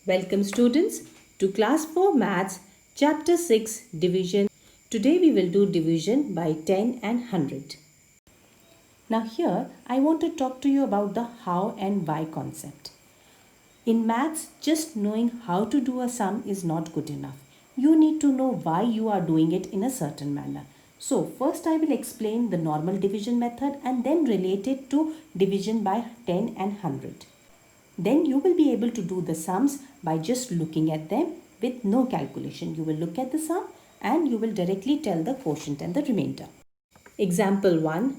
Welcome students to class 4 maths chapter 6 division. Today we will do division by 10 and 100. Now here I want to talk to you about the how and why concept. In maths, just knowing how to do a sum is not good enough. You need to know why you are doing it in a certain manner. So first I will explain the normal division method and then relate it to division by 10 and 100. Then you will be able to do the sums by just looking at them with no calculation. You will look at the sum and you will directly tell the quotient and the remainder. Example 1.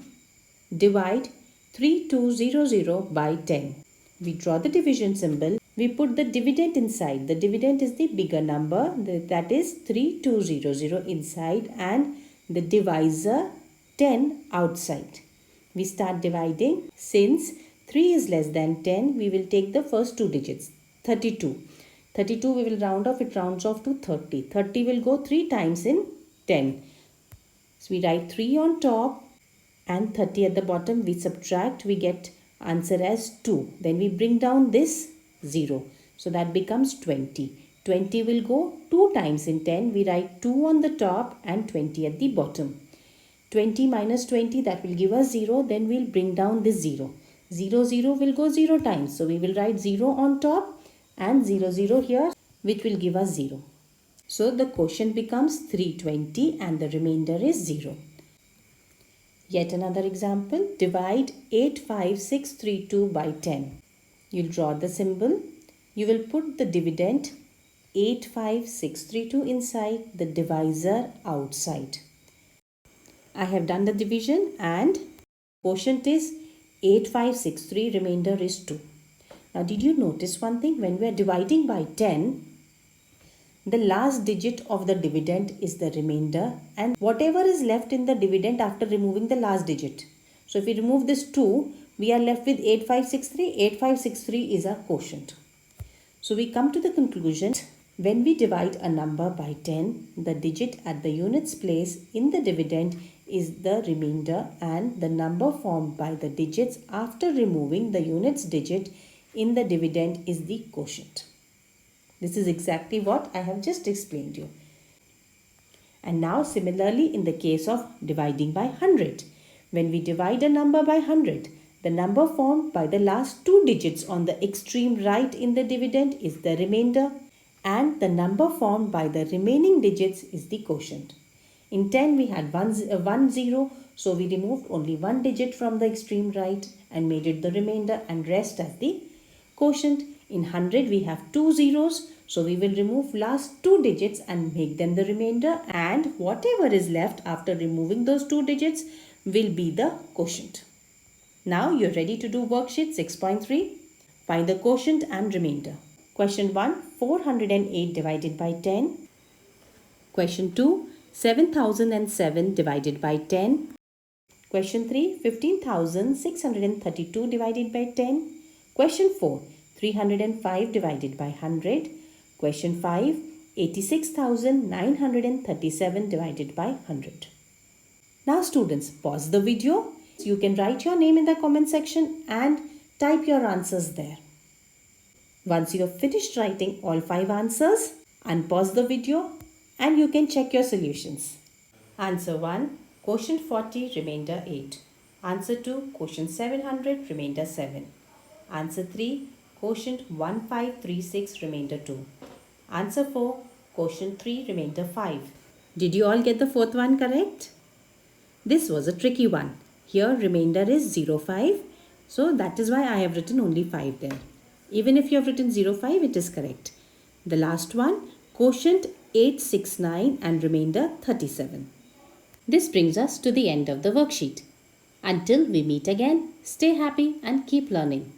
Divide 3200 by 10. We draw the division symbol. We put the dividend inside. The dividend is the bigger number, that is 3200 inside, and the divisor 10 outside. We start dividing. Since 3 is less than 10, we will take the first two digits, 32. 32 we will round off, it rounds off to 30. 30 will go 3 times in 10. So we write 3 on top and 30 at the bottom. We subtract, we get answer as 2. Then we bring down this 0. So that becomes 20. 20 will go 2 times in 10. We write 2 on the top and 20 at the bottom. 20 minus 20, that will give us 0. Then we'll bring down this 0. 0, 0 will go 0 times. So we will write 0 on top and 0, 0 here, which will give us 0. So the quotient becomes 320 and the remainder is 0. Yet another example. Divide 85632 by 10. You'll draw the symbol. You will put the dividend 85632 inside, the divisor outside. I have done the division and quotient is 8563, remainder is 2. Now did you notice one thing? When we are dividing by 10, the last digit of the dividend is the remainder and whatever is left in the dividend after removing the last digit. So if we remove this 2, we are left with 8563. 8563 is our quotient. So we come to the conclusion, when we divide a number by 10, the digit at the units place in the dividend is the remainder and the number formed by the digits after removing the units digit in the dividend is the quotient. This is exactly what I have just explained you. And now similarly in the case of dividing by 100. When we divide a number by 100, the number formed by the last two digits on the extreme right in the dividend is the remainder and the number formed by the remaining digits is the quotient. In 10 we had 1 0, so we removed only one digit from the extreme right and made it the remainder and rest as the quotient. In 100 we have 2 zeros, so we will remove last two digits and make them the remainder, and whatever is left after removing those two digits will be the quotient. Now you're ready to do worksheet 6.3. Find the quotient and remainder. Question 1. 408 divided by 10. Question 2. 7007 divided by 10. Question 3. 15,632 divided by 10. Question 4. 305 divided by 100. Question 5. 86,937 divided by 100. Now students, pause the video. You can write your name in the comment section and type your answers there. Once you have finished writing all 5 answers, unpause the video and you can check your solutions. Answer 1. Quotient 40, remainder 8. Answer 2. Quotient 700, remainder 7. Answer 3. Quotient 1536, remainder 2. Answer 4. Quotient 3, remainder 5. Did you all get the fourth one correct? This was a tricky one. Here remainder is 05. So that is why I have written only 5 there. Even if you have written 05, it is correct. The last one, quotient 869 and remainder 37. This brings us to the end of the worksheet. Until we meet again, stay happy and keep learning.